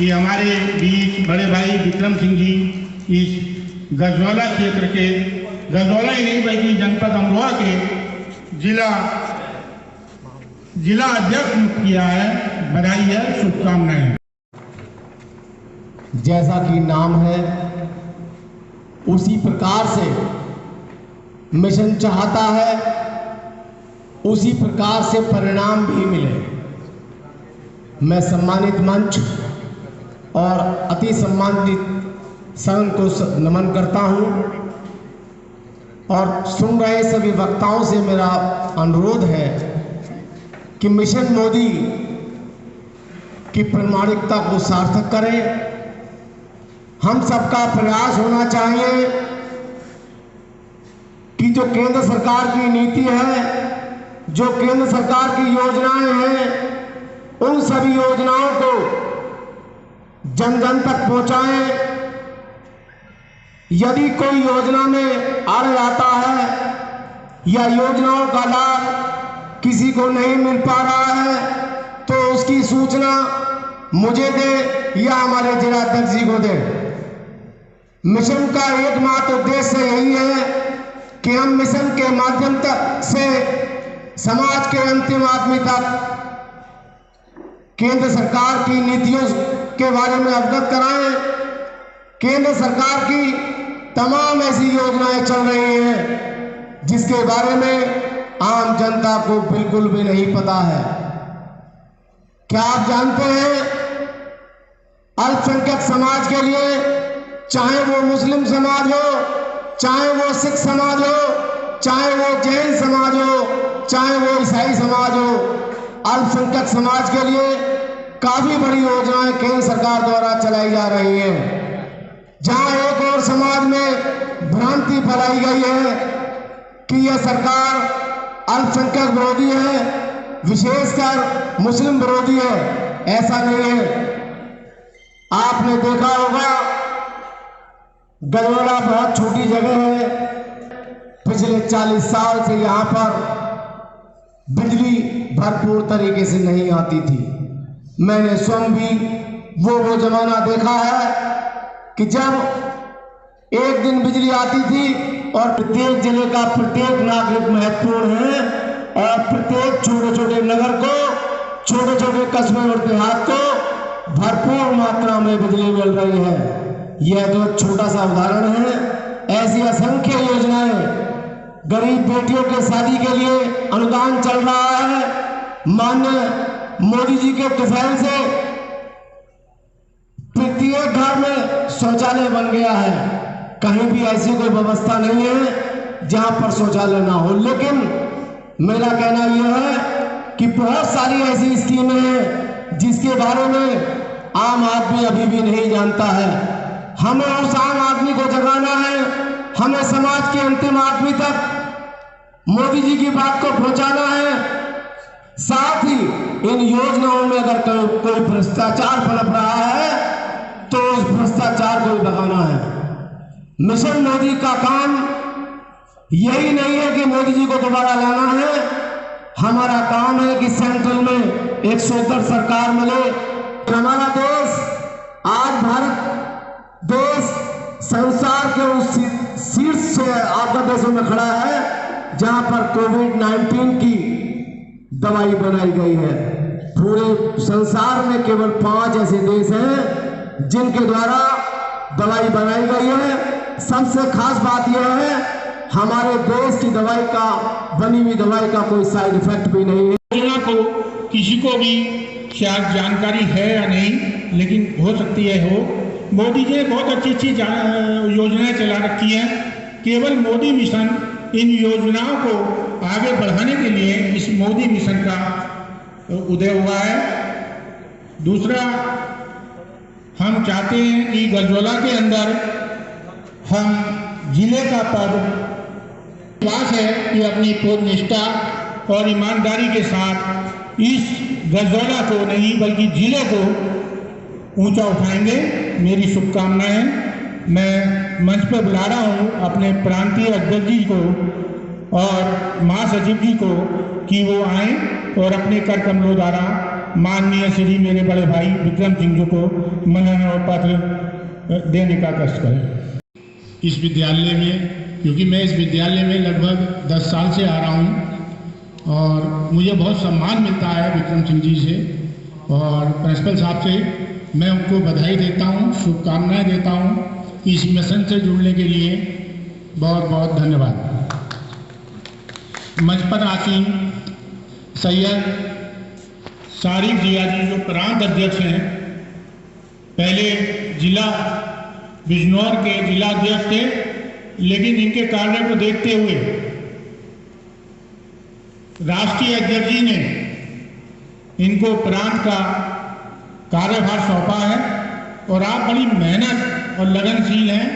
कि हमारे बीच बड़े भाई विक्रम सिंह जी इस गजवाला क्षेत्र के, गजवाला ही नहीं बल्कि जनपद अमरोहा के जिला अध्यक्ष नियुक्त किया है। बधाई है, शुभकामनाएं। जैसा कि नाम है उसी प्रकार से मिशन चाहता है उसी प्रकार से परिणाम भी मिले। मैं सम्मानित मंच और अति सम्मानित संघ को नमन करता हूं और सुन रहे सभी वक्ताओं से मेरा अनुरोध है कि मिशन मोदी की प्रामाणिकता को सार्थक करें। हम सबका प्रयास होना चाहिए कि जो केंद्र सरकार की नीति है, जो केंद्र सरकार की योजनाएं हैं, उन सभी योजनाओं को जन जन तक पहुंचाएं। यदि कोई योजना में अड़ जाता है या योजनाओं का लाभ किसी को नहीं मिल पा रहा है तो उसकी सूचना मुझे दे या हमारे जिला अध्यक्ष जी को दे। मिशन का एकमात्र उद्देश्य यही है कि हम मिशन के माध्यम तक से समाज के अंतिम आदमी तक केंद्र सरकार की नीतियों के बारे में अवगत कराएं। केंद्र सरकार की तमाम ऐसी योजनाएं चल रही हैं जिसके बारे में आम जनता को बिल्कुल भी नहीं पता है। क्या आप जानते हैं अल्पसंख्यक समाज के लिए, चाहे वो मुस्लिम समाज हो, चाहे वो सिख समाज हो, चाहे वो जैन समाज हो, चाहे वो ईसाई समाज हो, अल्पसंख्यक समाज के लिए काफी बड़ी योजनाएं केंद्र सरकार द्वारा चलाई जा रही हैं। जहां एक और समाज में भ्रांति फैलाई गई है कि यह सरकार अल्पसंख्यक विरोधी है, विशेषकर मुस्लिम विरोधी है, ऐसा नहीं है। आपने देखा होगा गजवाला बहुत छोटी जगह है। पिछले 40 साल से यहां पर बिजली भरपूर तरीके से नहीं आती थी। मैंने स्वयं भी वो जमाना देखा है कि जब एक दिन बिजली आती थी और प्रत्येक जिले का प्रत्येक नागरिक महत्वपूर्ण है और प्रत्येक छोटे छोटे नगर को, छोटे छोटे कस्बे और देहात को भरपूर मात्रा में बिजली मिल रही है। यह तो छोटा सा उदाहरण है। ऐसी असंख्य योजनाएं, गरीब बेटियों के शादी के लिए अनुदान चल रहा है। माननीय मोदी जी के तुफैल से प्रत्येक घर में शौचालय बन गया है। कहीं भी ऐसी कोई व्यवस्था नहीं है जहां पर शौचालय ना हो। लेकिन मेरा कहना यह है कि बहुत सारी ऐसी स्कीमें हैं जिसके बारे में आम आदमी अभी भी नहीं जानता है। हमें उस आम आदमी को जगाना है। हमें समाज के अंतिम आदमी तक मोदी जी की बात को पहुंचाना है। साथ ही इन योजनाओं में अगर कोई भ्रष्टाचार पनप रहा है तो उस भ्रष्टाचार को भगाना है। मिशन मोदी का काम यही नहीं है कि मोदी जी को दोबारा लाना है। हमारा काम है कि सेंट्रल में 110 सरकार मिले। हमारा देश, आज भारत देश संसार के उस शीर्ष आधा देशों में खड़ा है जहां पर कोविड-19 की दवाई बनाई गई है। पूरे संसार में केवल 5 ऐसे देश हैं जिनके द्वारा दवाई बनाई गई है। सबसे खास बात यह है हमारे देश की दवाई का, बनी हुई दवाई का कोई साइड इफेक्ट भी नहीं है। योजना को किसी को भी शायद जानकारी है या नहीं, लेकिन हो सकती है हो। मोदी जी ने बहुत अच्छी योजनाएं चला रखी हैं। केवल मोदी मिशन इन योजनाओं को आगे बढ़ाने के लिए इस मोदी मिशन का उदय हुआ है। दूसरा, हम चाहते हैं कि गजवाला के अंदर हम जिले का पद, विश्वास है कि अपनी पूर्ण निष्ठा और ईमानदारी के साथ इस गजवाला को नहीं बल्कि जिले को ऊंचा उठाएंगे। मेरी शुभकामनाएं। मैं मंच पर बुला रहा हूं अपने प्रांतीय अध्यक्ष जी को और महासचिव जी को कि वो आएं और अपने कर कमलों द्वारा माननीय श्री मेरे बड़े भाई विक्रम सिंह जी को मनोनयन पत्र देने का कष्ट करें। इस विद्यालय में, क्योंकि मैं इस विद्यालय में लगभग 10 साल से आ रहा हूँ और मुझे बहुत सम्मान मिलता है विक्रम सिंह जी से और प्रिंसिपल साहब से। मैं उनको बधाई देता हूँ, शुभकामनाएं देता हूँ। इस मिशन से जुड़ने के लिए बहुत बहुत धन्यवाद। मंच पर आसीन सैयद सारिक जिया जी जो प्रांत अध्यक्ष हैं, पहले जिला बिजनौर के जिला अध्यक्ष थे, लेकिन इनके कार्य को देखते हुए राष्ट्रीय अध्यक्ष जी ने इनको प्रांत का कार्यभार सौंपा है और आप बड़ी मेहनत और लगनशील हैं।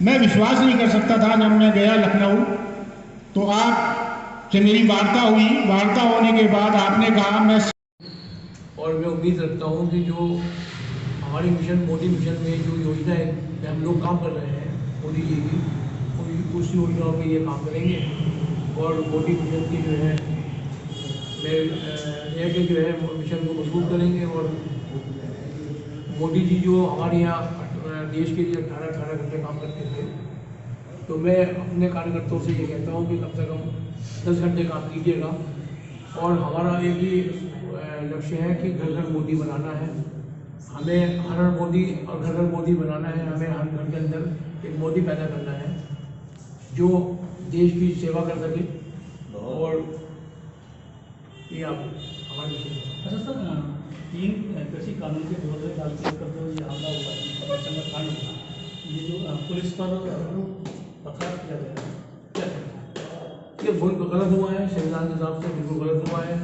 मैं विश्वास नहीं कर सकता था जब मैं गया लखनऊ तो आप से मेरी वार्ता हुई। वार्ता होने के बाद आपने कहा और मैं उम्मीद रखता हूँ कि जो हमारी मिशन मोदी मिशन में जो योजनाएं हम लोग काम कर रहे हैं मोदी जी की, उस योजनाओं पे ये काम करेंगे और मोदी मिशन की जो है जो है मिशन को मजबूत करेंगे। और मोदी जी जो हमारे यहाँ देश के लिए 18 घंटे काम करते थे, तो मैं अपने कार्यकर्ताओं से ये कहता हूँ कि कम से कम 10 घंटे काम कीजिएगा। और हमारा एक ही लक्ष्य है कि घर घर मोदी बनाना है। हमें हर मोदी और घर घर मोदी बनाना है। हमें हर घर के अंदर एक मोदी पैदा करना है जो देश की सेवा कर सके। और ये आप हमारे विषय। अच्छा सर, 3 कृषि कानून के विरोध में लाल किले पर जो ये हमला हुआ है, प्रदर्शन का कांड हुआ, ये जो पुलिस पर पथराव किया गया है, क्या कहना है? ये बहुत गलत हुआ है, संविधान के हिसाब से बिल्कुल गलत हुआ है।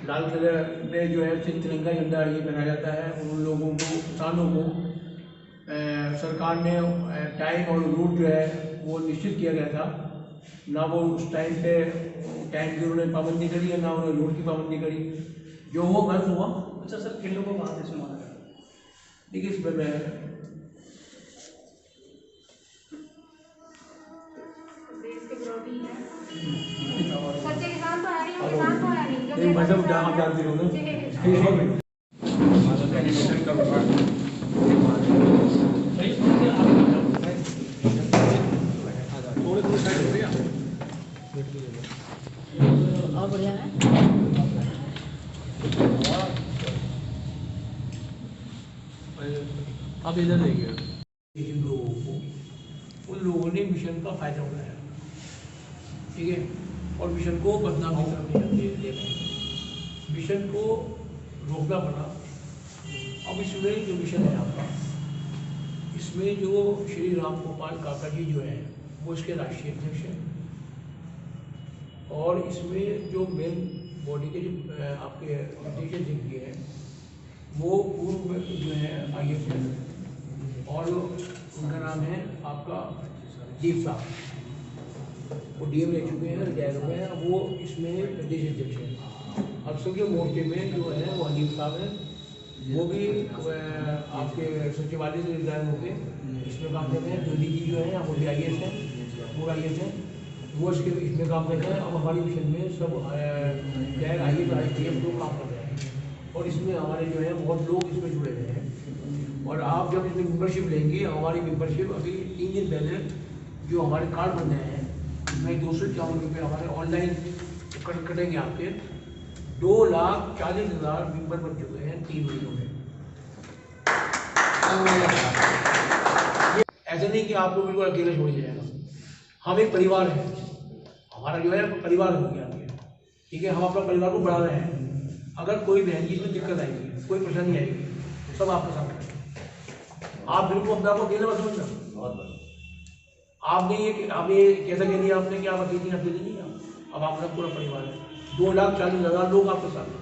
लाल किले में जो है तिरंगा झंडा ये पहनाया जाता है। उन लोगों को, किसानों को सरकार ने टाइम और रूट जो है वो निश्चित किया गया था। ना वो उस टाइम पे टाइम की उन्होंने पाबंदी करी है, ना उन्होंने रूट की पाबंदी करी। जो वो गलत हुआ। अच्छा सर, किन लोगों को वहाँ देश में मारा गया? देखिए, इसमें मैं देश के विरोधी है, सच्चे किसान तो है नहीं, किसान तो है नहीं, मतलब जहाँ जानते हो ना। बढ़िया है। अब इधर देखिए, जिन लोगों को, उन लोगों ने मिशन का फायदा उठाया, ठीक है, और मिशन को बदनाम की तरफ ले गए। मिशन को रोकना पड़ा। अब इसमें जो मिशन है आपका, इसमें जो श्री राम गोपाल काका जी जो है वो इसके राष्ट्रीय अध्यक्ष हैं। और इसमें जो मेन बॉडी के जो आपके प्रदेश अध्यक्ष जी हैं वो पूर्व जो है IAS है और उनका नाम है आपका दीप साहब। वो DM रह चुके हैं, रिटायर हो गए हैं। वो इसमें प्रदेश अध्यक्ष हैं। अल्पसंख्यक मोर्चे में जो है वो अदीप साहब हैं। वो भी आपके सचिवालय से रिटायर हो गए, इसमें काम करते हैं। ज्योति जी जो है वो भी IAS हैं, वो IAS हैं, वो इसमें काम करते हैं। अब हमारी मिशन में सब गैर IAS IPS लोग काम कर रहे हैं और इसमें हमारे जो है बहुत लोग इसमें जुड़े हुए हैं। और आप जब इसमें मेंबरशिप लेंगे, हमारी मेंबरशिप अभी 3 दिन पहले जो हमारे कार्ड बन रहे हैं, इसमें 251 रुपये हमारे ऑनलाइन कटेंगे आपके। 2,40,000 मेंबर बन चुके हैं 3 महीनों में। ऐसा नहीं कि आपको बिल्कुल अकेले छोड़ जाएगा। हम एक परिवार है, हमारा जो है परिवार हो गया, ठीक है। हम अपना परिवार को बढ़ा रहे हैं। अगर कोई बहन जी इसमें दिक्कत आएगी, कोई परेशानी आएगी, सब आपके साथ है। आप बिल्कुल अपने आप को अकेले मत समझना। आपने ये कैसा कह दिया आपने कि आप अकेले नहीं हैं। अब आपका पूरा परिवार है। 2,40,000 लोग आपके साथ हैं।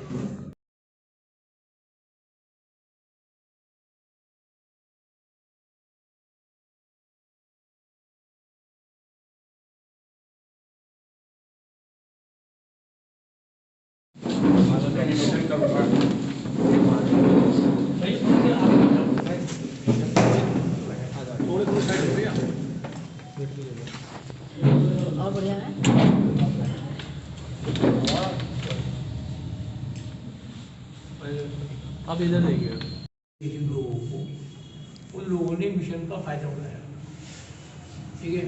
बढ़िया है। आप इधर रहिए। जिन लोगों को, उन लोगों ने मिशन का फायदा उठाया, ठीक है,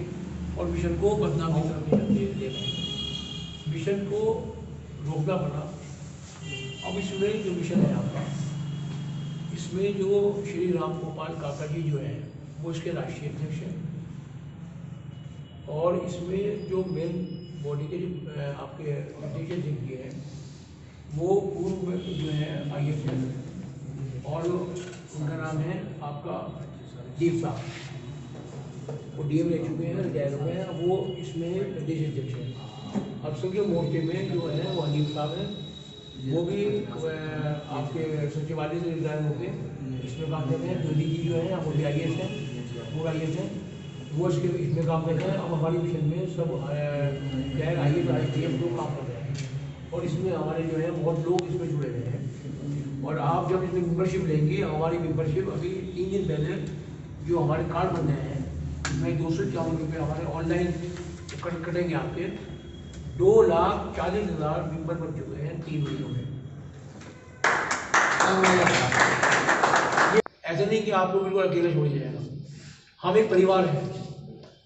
और मिशन को बदनाम की तरफ ले गए, मिशन को रोकना पड़ा। अब इसमें जो मिशन है आपका, इसमें जो श्री राम गोपाल काका जी जो हैं वो इसके राष्ट्रीय अध्यक्ष हैं, और इसमें जो मेन बॉडी के जो आपके राष्ट्रीय अध्यक्ष हैं वो पूर्व जो है IAS हैं, और उनका नाम है आपका दीप साहब, वो DM रह चुके हैं, रिटायर हो गए हैं, वो इसमें प्रदेश अध्यक्ष हैं। अब सबके मोर्चे में जो है वो अलीम साहब हैं, वो भी आपके सचिवालय से रिटायर होकर इसमें काम करते हैं। जोधी जी जो है वो भी IAS हैं, पूरा IAS हैं, वो इसमें काम करते हैं। अब हमारी मिशन में सब गैर IAS IPS लोग काम कर रहे हैं, और इसमें हमारे जो है बहुत लोग इसमें जुड़े हुए हैं। और आप जब इसमें मेंबरशिप लेंगे, हमारी मेंबरशिप अभी 3 दिन पहले जो हमारे कार्ड बन रहे हैं, इसमें 251 रुपये हमारे ऑनलाइन कटेंगे आपके। 2,40,000 मेंबर बन चुके हैं 3 महीनों में। ऐसा नहीं कि आपको बिल्कुल अकेले छोड़ जाएगा, हम एक परिवार है,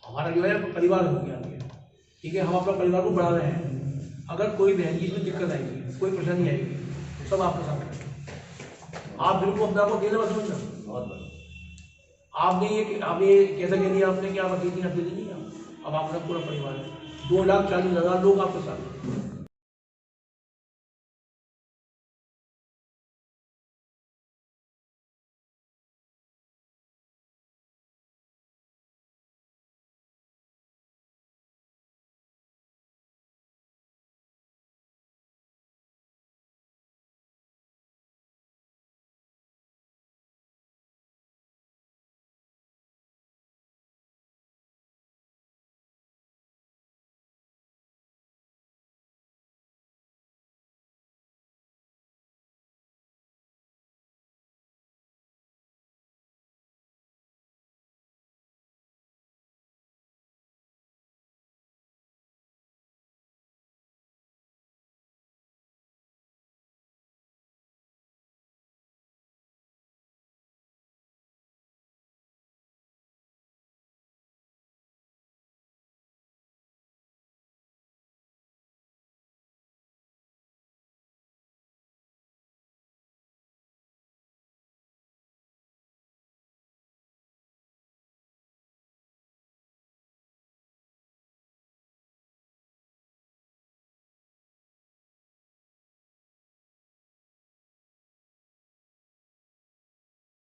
हमारा जो है परिवार हो गया, ठीक है, हम अपना परिवार को बढ़ा रहे हैं। अगर कोई बहन जी इसमें दिक्कत आएगी, कोई परेशानी आएगी, सब आपके साथ हैं। आप बिल्कुल अपने आपको अकेले मत समझना। आपने ये कैसा कह दिया आपने कि आप अकेले नहीं, अब आपका पूरा परिवार है। 2,40,000 लोग आपके साथ हैं।